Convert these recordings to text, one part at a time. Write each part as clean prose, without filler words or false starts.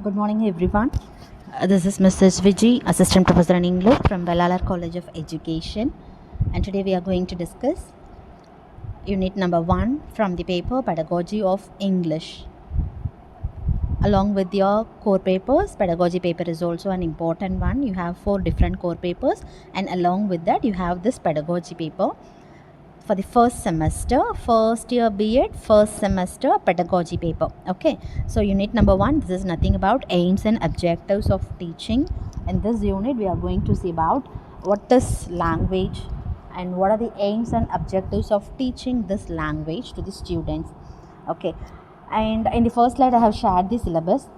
Good morning, everyone. This is Mrs. Viji, Assistant Professor in English from Belalar College of Education. And today we are going to discuss Unit number 1 from the paper Pedagogy of English. Along with your core papers, Pedagogy paper is also an important one. You have 4 different core papers, and along with that, you have this Pedagogy paper. For the first semester, first year B.Ed, first semester pedagogy paper. Okay, so unit number 1, this is nothing about aims and objectives of teaching. In this unit, we are going to see about what is language and what are the aims and objectives of teaching this language to the students. Okay, and in the first slide, I have shared the syllabus.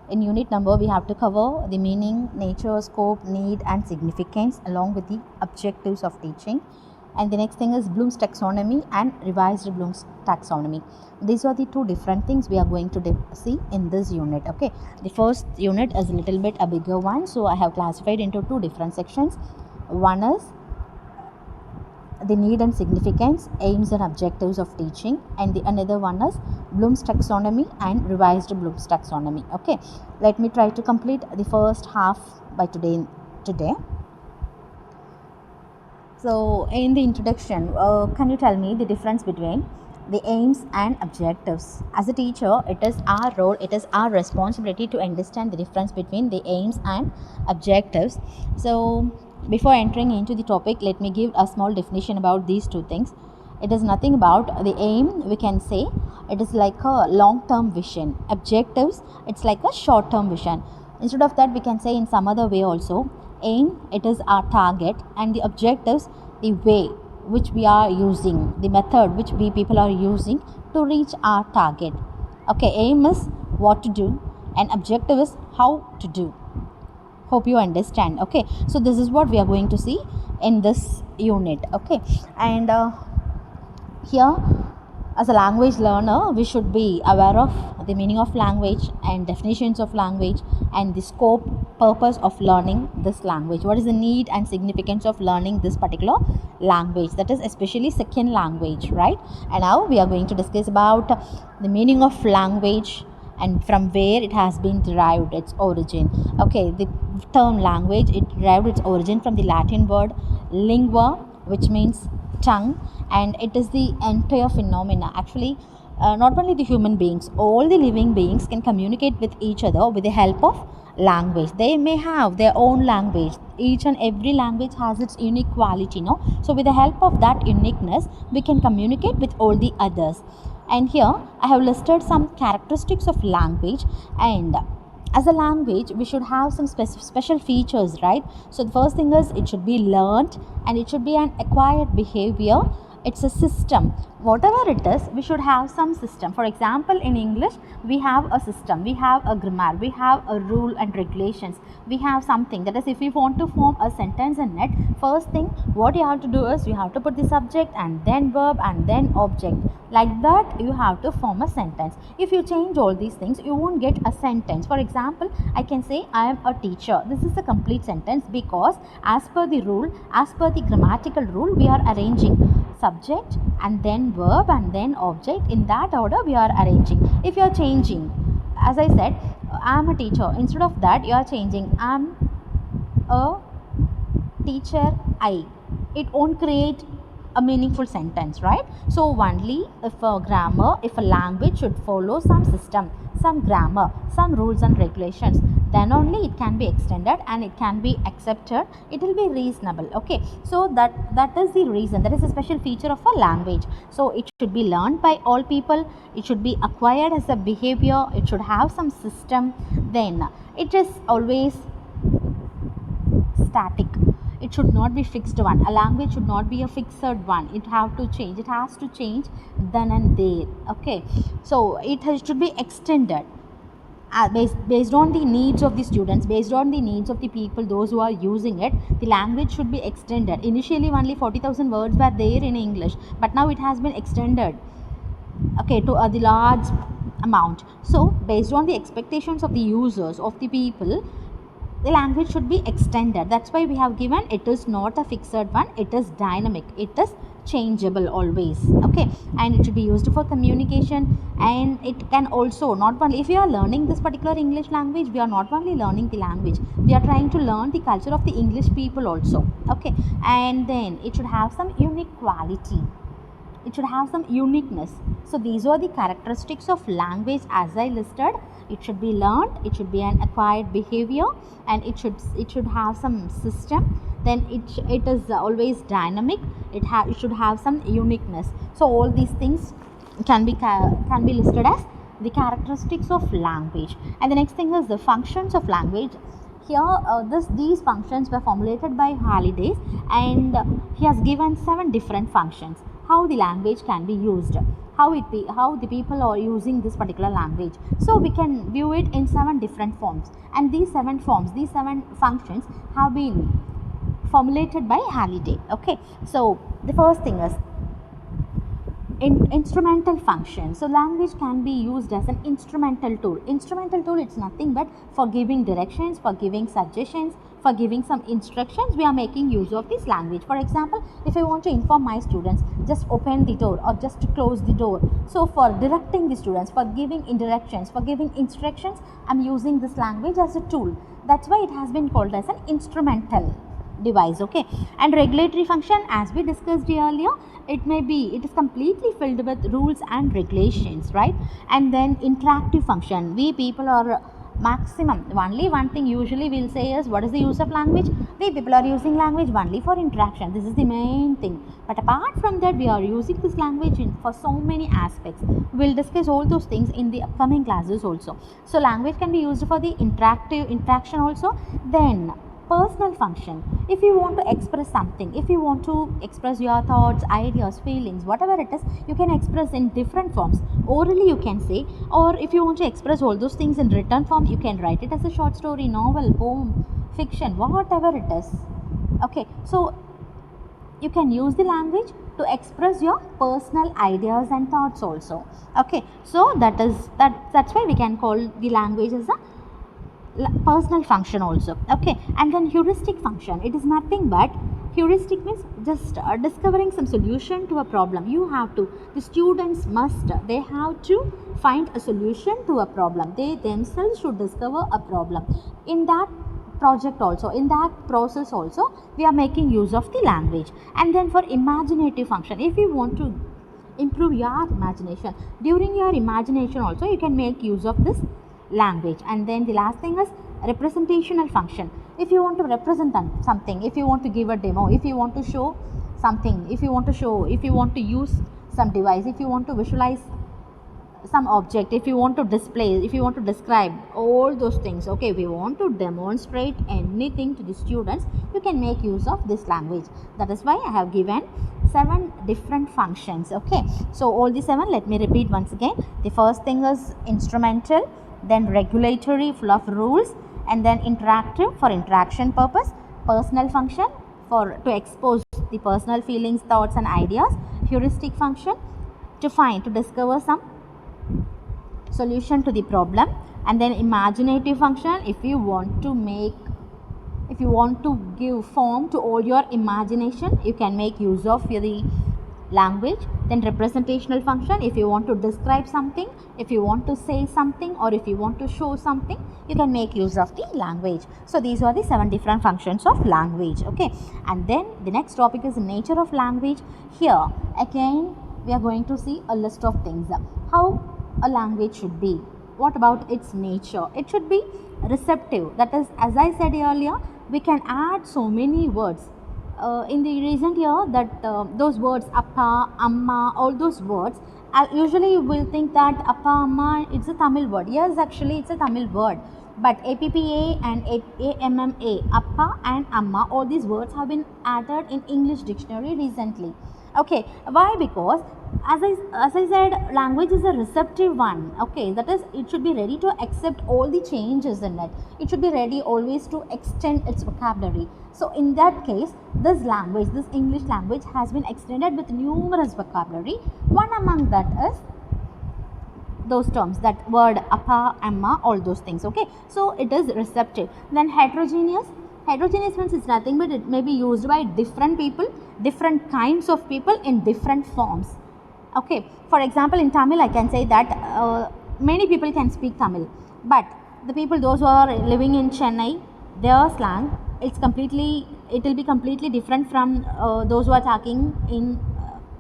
In unit number, we have to cover the meaning, nature, scope, need, and significance along with the objectives of teaching. And the next thing is Bloom's taxonomy and revised Bloom's taxonomy. These are the two different things we are going to see in this unit. Okay, the first unit is a little bit a bigger one, so I have classified into two different sections. One is the need and significance, aims and objectives of teaching, and the another one is Bloom's taxonomy and revised Bloom's taxonomy. Okay, let me try to complete the first half by today. So in the introduction, can you tell me the difference between the aims and objectives? As a teacher, it is our role, it is our responsibility to understand the difference between the aims and objectives. So before entering into the topic, let me give a small definition about these two things. It is nothing about the aim, we can say it is like a long-term vision. Objectives, it's like a short-term vision. Instead of that, we can say in some other way also, aim, it is our target, and the objectives, the way which we are using, the method which we people are using to reach our target. Okay, aim is what to do and objective is how to do. Hope you understand. Okay, so this is what we are going to see in this unit. Okay, and here, as a language learner, we should be aware of the meaning of language and definitions of language and the scope, purpose of learning this language. What is the need and significance of learning this particular language, that is especially second language, right? And now we are going to discuss about the meaning of language and from where it has been derived, its origin. Okay, the term language, it derived its origin from the Latin word lingua, which means tongue, and it is the entire phenomena. Actually, not only the human beings, all the living beings can communicate with each other with the help of language. They may have their own language. Each and every language has its unique quality, no? So with the help of that uniqueness, we can communicate with all the others. And here I have listed some characteristics of language, and as a language we should have some special features, right? So the first thing is it should be learned and it should be an acquired behavior. It's a system. Whatever it is, we should have some system. For example, in English, we have a system, we have a grammar, we have a rule and regulations. We have something, that is, if we want to form a sentence in it, first thing what you have to do is you have to put the subject and then verb and then object. Like that, you have to form a sentence. If you change all these things, you won't get a sentence. For example, I can say I am a teacher. This is a complete sentence because as per the rule, as per the grammatical rule, we are arranging subject and then verb and then object. In that order we are arranging. If you are changing, as I said, I am a teacher, instead of that you are changing I am a teacher I, it won't create a meaningful sentence, right? So only if a grammar, if a language should follow some system, some grammar, some rules and regulations, then only it can be extended and it can be accepted, it will be reasonable. Okay, so that is the reason, that is a special feature of a language. So it should be learned by all people, it should be acquired as a behavior, it should have some system, then it is always static. It should not be fixed one. A language should not be a fixed one. It have to change, it has to change then and there. Okay, so it should be extended based on the needs of the students, based on the needs of the people, those who are using it. The language should be extended. Initially only 40,000 words were there in English, but now it has been extended, okay, to the large amount. So based on the expectations of the users, of the people, the language should be extended. That's why we have given it is not a fixed one, it is dynamic, it is changeable always, okay, and it should be used for communication. And it can also, not only if we are learning this particular English language, we are not only learning the language, we are trying to learn the culture of the English people also, okay. And then it should have some unique quality, it should have some uniqueness. So these are the characteristics of language as I listed. It should be learned, it should be an acquired behavior, and it should have some system. Then it is always dynamic. It should have some uniqueness. So all these things can be listed as the characteristics of language. And the next thing is the functions of language. Here these functions were formulated by Holidays, and he has given 7 different functions how the language can be used, how the people are using this particular language. So we can view it in 7 different forms, and these 7 functions have been formulated by Halliday, okay. So the first thing is instrumental function. So language can be used as an instrumental tool. Instrumental tool, it's nothing but for giving directions, for giving suggestions, for giving some instructions. We are making use of this language. For example, if I want to inform my students, just open the door or just close the door. So for directing the students, for giving directions, for giving instructions, I'm using this language as a tool. That's why it has been called as an instrumental device, okay. And regulatory function, as we discussed earlier, it is completely filled with rules and regulations, right. And then interactive function, we people are maximum only one thing usually we'll say is, what is the use of language? We people are using language only for interaction. This is the main thing. But apart from that, we are using this language for so many aspects. We'll discuss all those things in the upcoming classes also. So language can be used for the interaction also. Then personal function, if you want to express something, if you want to express your thoughts, ideas, feelings, whatever it is, you can express in different forms. Orally you can say, or if you want to express all those things in written form, you can write it as a short story, novel, poem, fiction, whatever it is, okay. So you can use the language to express your personal ideas and thoughts also, okay. So that's why we can call the language as a personal function also, okay. And then heuristic function, it is nothing but, heuristic means just discovering some solution to a problem. The students they have to find a solution to a problem. They themselves should discover a problem. In that project also, in that process also, we are making use of the language. And then for imaginative function, if you want to improve your imagination, during your imagination also you can make use of this language. And then the last thing is representational function. If you want to represent something, if you want to give a demo, if you want to show something, if you want to use some device, if you want to visualize some object, if you want to display, if you want to describe all those things, okay, if you want to demonstrate anything to the students, you can make use of this language. That is why I have given 7 different functions, okay. So all the 7, let me repeat once again. The first thing is instrumental, then regulatory, full of rules, and then interactive for interaction purpose, personal function to expose the personal feelings, thoughts and ideas, heuristic function to discover some solution to the problem, and then imaginative function, if you want to give form to all your imagination, you can make use of the language. Then representational function, if you want to describe something, if you want to say something, or if you want to show something, you can make use of the language. So these are the 7 different functions of language, okay. And then the next topic is nature of language. Here again we are going to see a list of things, how a language should be. What about its nature? It should be receptive, that is, as I said earlier, we can add so many words in the recent year, that those words appa, amma, all those words, usually you will think that appa, amma, it's a Tamil word. Yes, actually it's a Tamil word, but APPA and AMMA, appa and amma, all these words have been added in English dictionary recently, okay. Why? Because as I said, language is a receptive one, okay. That is, it should be ready to accept all the changes in it. It should be ready always to extend its vocabulary. So in that case, this English language has been extended with numerous vocabulary. One among that is those terms, that word appa, amma, all those things, okay. So it is receptive. Then heterogeneous, Heterogeneous means it's nothing but it may be used by different people, different kinds of people in different forms. Okay, for example, in Tamil I can say that many people can speak Tamil, but the people, those who are living in Chennai, their slang, it will be completely different from those who are talking in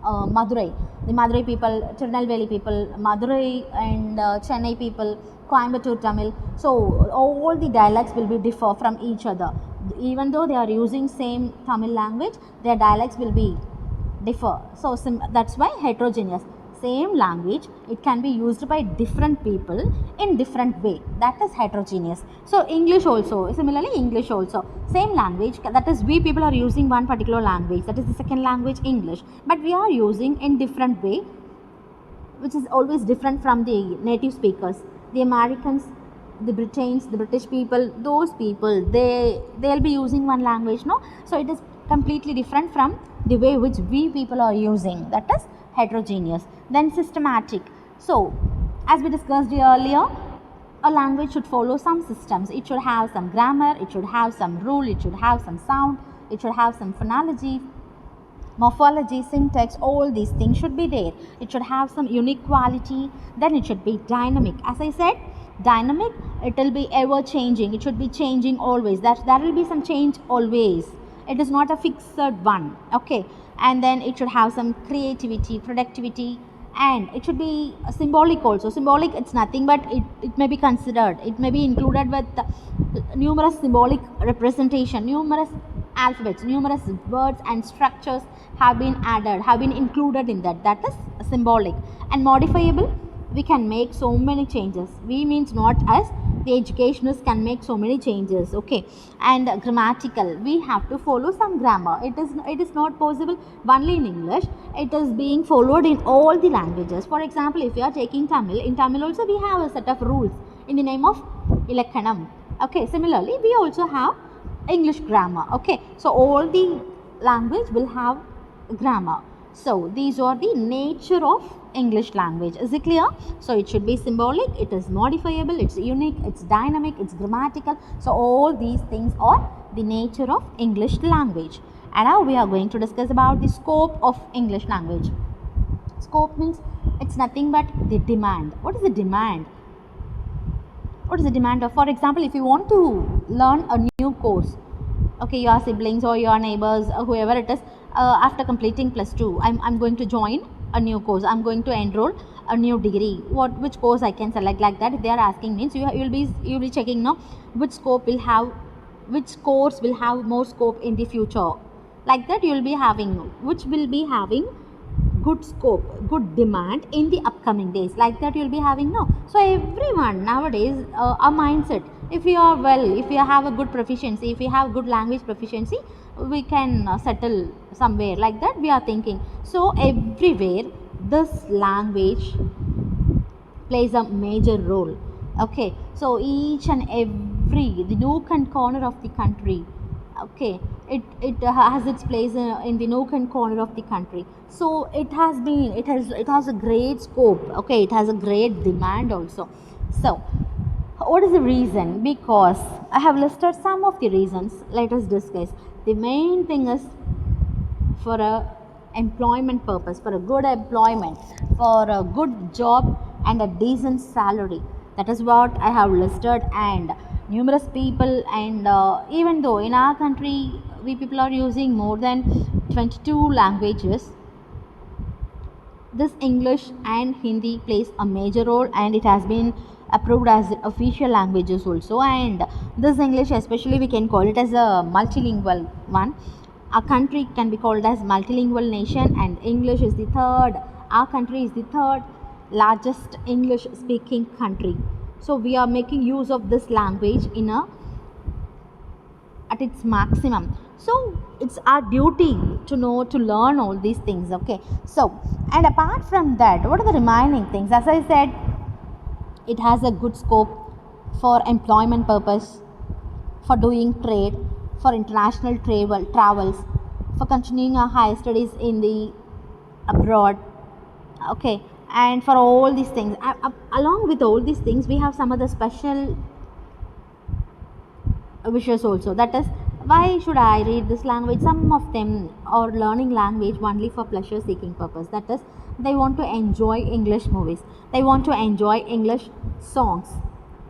Madurai. The Madurai people, Tirunelveli people, Madurai and Chennai people, Coimbatore Tamil. So all the dialects will be differ from each other. Even though they are using same Tamil language, their dialects will be differ. So that's why heterogeneous. Same language, it can be used by different people in different way. That is heterogeneous. So English also, similarly English also, same language, that is we people are using one particular language, that is the second language English, but we are using in different way, which is always different from the native speakers. The Americans, the British people, those people, they'll be using one language, no? So it is completely different from the way which we people are using. That is heterogeneous. Then systematic. So as we discussed earlier, a language should follow some systems. It should have some grammar, it should have some rule, it should have some sound, it should have some phonology, morphology, syntax, all these things should be there. It should have some unique quality. Then it should be dynamic. As I said, dynamic, it will be ever changing, it should be changing always, that there will be some change always, it is not a fixed one. Okay, and then it should have some creativity, productivity, and it should be symbolic also. Symbolic, it's nothing but it may be considered, it may be included with numerous symbolic representation, numerous alphabets, numerous words and structures have been added, have been included in that. That is symbolic. And modifiable, we can make so many changes. We means not us, the educationists can make so many changes. Okay, and grammatical, we have to follow some grammar. It is not possible only in English, it is being followed in all the languages. For example, if you are taking Tamil, in Tamil also we have a set of rules in the name of Ilakkanam. Okay, similarly we also have English grammar. Okay, so all the language will have grammar. So these are the nature of English language. Is it clear? So it should be symbolic, it is modifiable, it's unique, it's dynamic, it's grammatical. So all these things are the nature of English language. And now we are going to discuss about the scope of English language. Scope means it's nothing but the demand. What is the demand? What is the demand of, for example, if you want to learn a new course, okay, your siblings or your neighbors or whoever it is, after completing +2, I'm going to join a new course, I'm going to enroll a new degree, which course I can select, like that. If they are asking, means you'll be checking now which course will have more scope in the future, like that. You'll be having which will be having good scope, good demand in the upcoming days, like that you'll be having, no? So everyone nowadays, a mindset, if you have a good proficiency, if you have good language proficiency, we can settle somewhere, like that we are thinking. So everywhere this language plays a major role. Okay, so each and every, the nook and corner of the country, okay, it has its place in the nook and corner of the country. So it has a great scope. Okay, it has a great demand also. So what is the reason? Because I have listed some of the reasons. Let us discuss. The main thing is for a employment purpose, for a good employment, for a good job and a decent salary. That is what I have listed. And numerous people, and even though in our country we people are using more than 22 languages, this English and Hindi plays a major role, and it has been approved as official languages also. And this English especially, we can call it as a multilingual one. Our country can be called as multilingual nation, and English is the third, our country is the third largest English speaking country. So we are making use of this language at its maximum. So it's our duty to learn all these things. Okay, so and apart from that, what are the remaining things? As I said, it has a good scope for employment purpose, for doing trade, for international travels, for continuing our higher studies in the abroad. Okay, and for all these things, along with all these things, we have some other special wishes also. That is, Why should I read this language? Some of them are learning language only for pleasure seeking purpose. That is, they want to enjoy English movies. They want to enjoy English songs.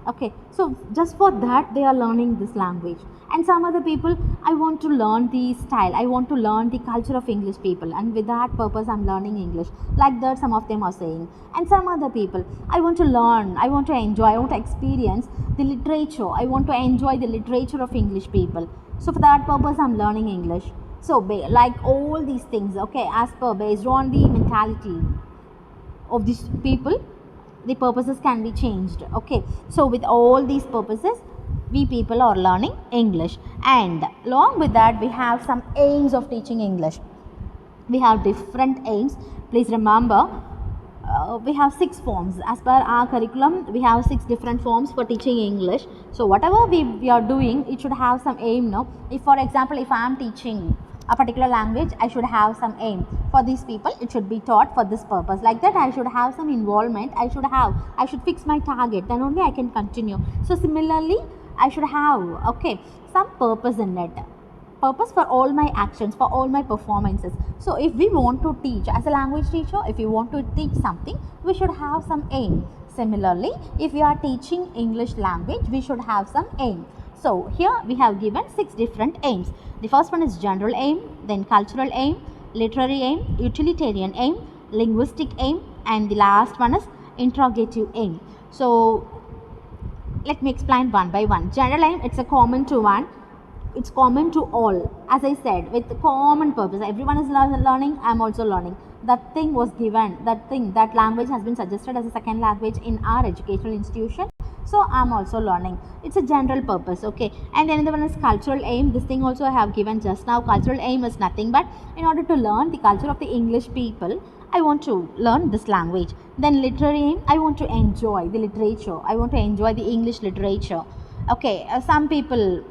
Okay, so just for that they are learning this language. And some other people, I want to learn the style, I want to learn the culture of English people, and with that purpose I'm learning English, like that some of them are saying. And some other people, I want to learn, I want to enjoy, I want to experience the literature, I want to enjoy the literature of English people, so for that purpose I'm learning English. So like all these things, okay, as per based on the mentality of these people, the purposes can be changed. Okay, so with all these purposes we people are learning English, and along with that we have some aims of teaching English. We have different aims. Please remember, we have 6 forms as per our curriculum. We have 6 different forms for teaching English. So whatever we are doing, it should have some aim. No, if for example, if I am teaching a particular language, I should have some aim for these people. It should be taught for this purpose, like that I should have some involvement. I should fix my target, then only I can continue. So similarly I should have, okay, some purpose in it, purpose for all my actions, for all my performances. So if we want to teach as a language teacher, if you want to teach something, we should have some aim. Similarly, if we are teaching English language, we should have some aim. So here we have given 6 different aims. The first one is general aim, then cultural aim, literary aim, utilitarian aim, linguistic aim, and the last one is interrogative aim. So let me explain one by one. General aim, it's a common to one, it's common to all, as I said, with common purpose. Everyone is learning, I am also learning. That thing was given, that language has been suggested as a second language in our educational institution, so I am also learning. It's a general purpose, okay. And then the one is cultural aim. This thing also I have given just now. Cultural aim is nothing but in order to learn the culture of the English people, I want to learn this language. Then literary aim, I want to enjoy the literature, I want to enjoy the English literature. Okay, some people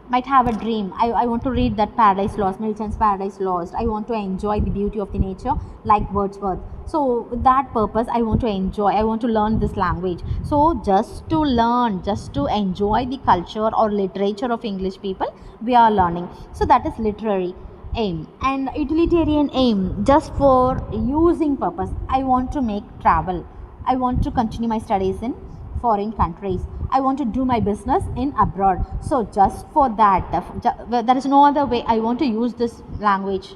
might have a dream, I want to read that Paradise Lost, Milton's Paradise Lost. I want to enjoy the beauty of the nature like Wordsworth. So with that purpose I want to enjoy, I want to learn this language. So just to learn, just to enjoy the culture or literature of English people, we are learning. So that is literary aim. And utilitarian aim, just for using purpose, I want to make travel, I want to continue my studies in foreign countries, I want to do my business in abroad. So just for that, there is no other way, I want to use this language,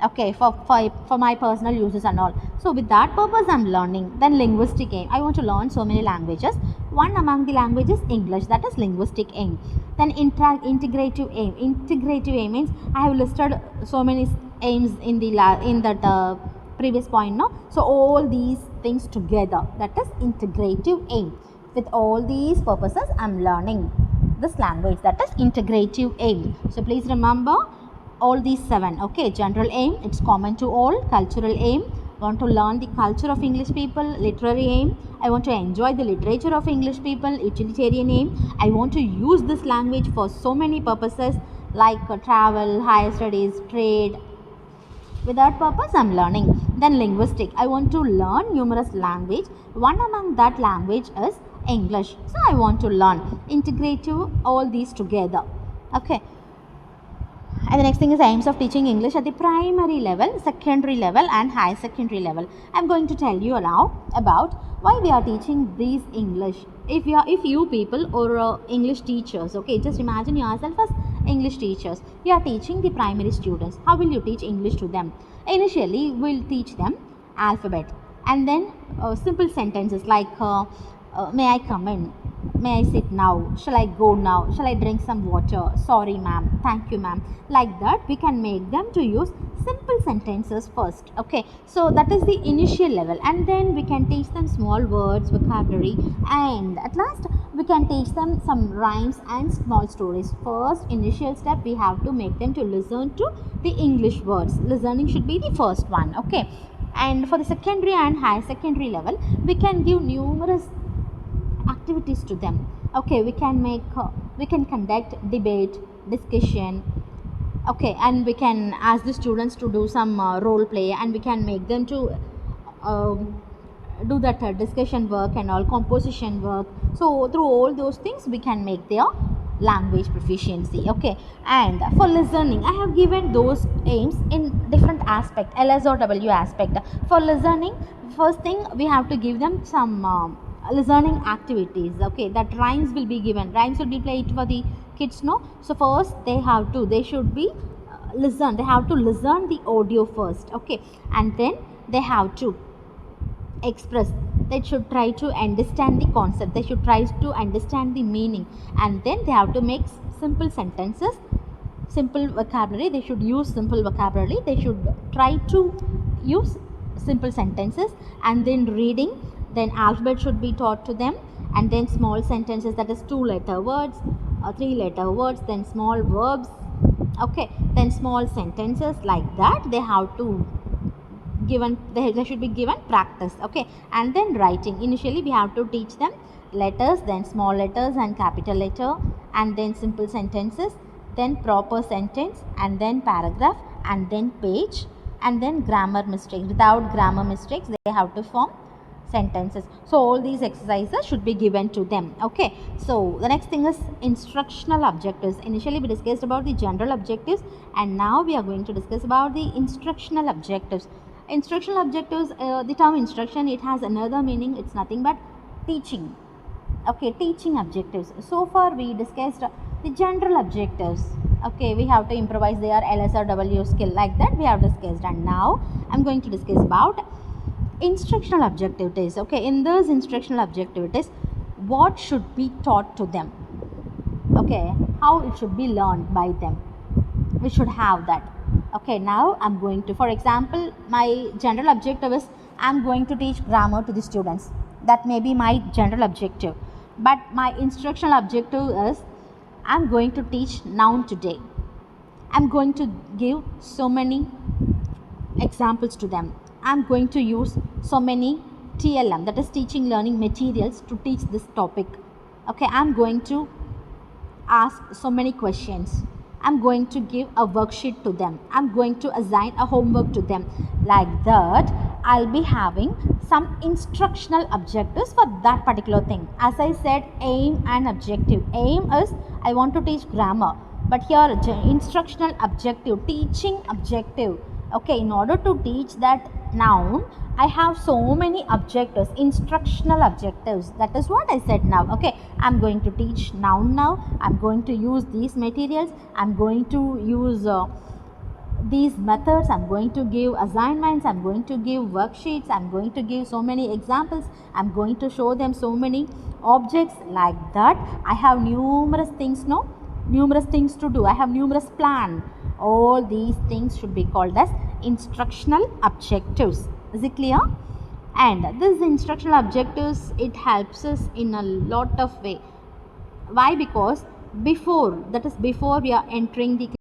okay, for my personal uses and all. So with that purpose I'm learning. Then linguistic aim, I want to learn so many languages. One among the languages English, that is linguistic aim. Then integrative aim. Integrative aim means I have listed so many aims in that previous point, no. So all these things together, that is integrative aim. With all these purposes I'm learning this language, that is integrative aim. So please remember all these 7, okay. General aim, it's common to all. Cultural aim, want to learn the culture of English people. Literary aim, I want to enjoy the literature of English people. Utilitarian aim, I want to use this language for so many purposes like travel, higher studies, trade. With that purpose I'm learning. Then linguistic, I want to learn numerous language. One among that language is English, so I want to learn. Integrative, all these together, okay. And the next thing is aims of teaching English at the primary level, secondary level and high secondary level. I am going to tell you now about why we are teaching these English. If you people or English teachers, okay, just imagine yourself as English teachers. You are teaching the primary students. How will you teach English to them? Initially, we'll teach them alphabet, and then simple sentences like may I come in? May I sit now? Shall I go now? Shall I drink some water? Sorry ma'am, thank you ma'am. Like that we can make them to use simple sentences first, okay. So that is the initial level, and then we can teach them small words, vocabulary, and at last we can teach them some rhymes and small stories. First initial step, we have to make them to listen to the English words. Listening should be the first one, okay. And for the secondary and high secondary level, we can give numerous activities to them, okay. We can conduct debate, discussion, okay, and we can ask the students to do some role play, and we can make them to do that discussion work and all, composition work. So through all those things we can make their language proficiency. Okay, and for listening I have given those aims in different aspect, ls or w aspect. For listening, first thing we have to give them some listening activities. Okay, that rhymes will be given, rhymes will be played for the kids, no? So first they should be listen, they have to listen the audio first. Okay, and then they have to express, they should try to understand the concept, they should try to understand the meaning, and then they have to make simple sentences, simple vocabulary, they should use simple vocabulary, they should try to use simple sentences, and then reading, then alphabet should be taught to them, and then small sentences, that is 2-letter words, 3-letter words, then small verbs. Okay, then small sentences, like that they have to given, they should be given practice. Okay, and then writing, initially we have to teach them letters, then small letters and capital letter, and then simple sentences, then proper sentence, and then paragraph, and then page, and then grammar mistakes, without grammar mistakes they have to form sentences. So all these exercises should be given to them. Okay, so the next thing is instructional objectives. Initially we discussed about the general objectives, and now we are going to discuss about the instructional objectives. Instructional objectives, the term instruction, it has another meaning, it's nothing but teaching. Okay, teaching objectives. So far we discussed the general objectives. Okay, we have to improvise their ls or w skill, like that we have discussed, and now I'm going to discuss about instructional objectives. Okay, in those instructional objectives, what should be taught to them? Okay, how it should be learned by them, we should have that. Okay, now I'm going to, for example, my general objective is I'm going to teach grammar to the students, that may be my general objective, but my instructional objective is I'm going to teach noun today, I'm going to give so many examples to them, I'm going to use so many TLM, that is teaching learning materials, to teach this topic. Okay, I'm going to ask so many questions, I'm going to give a worksheet to them, I'm going to assign a homework to them, like that I'll be having some instructional objectives for that particular thing. As I said, aim and objective. Aim is I want to teach grammar, but here instructional objective, teaching objective. Okay, in order to teach that noun, I have so many objectives, instructional objectives. That is what I said now. Okay, I'm going to teach noun now, I'm going to use these materials, I'm going to use these methods, I'm going to give assignments, I'm going to give worksheets, I'm going to give so many examples, I'm going to show them so many objects, like that. I have numerous things, no? Numerous things to do, I have numerous plan. All these things should be called as instructional objectives. Is it clear? And this instructional objectives, it helps us in a lot of way. Why? Because before, that is before we are entering the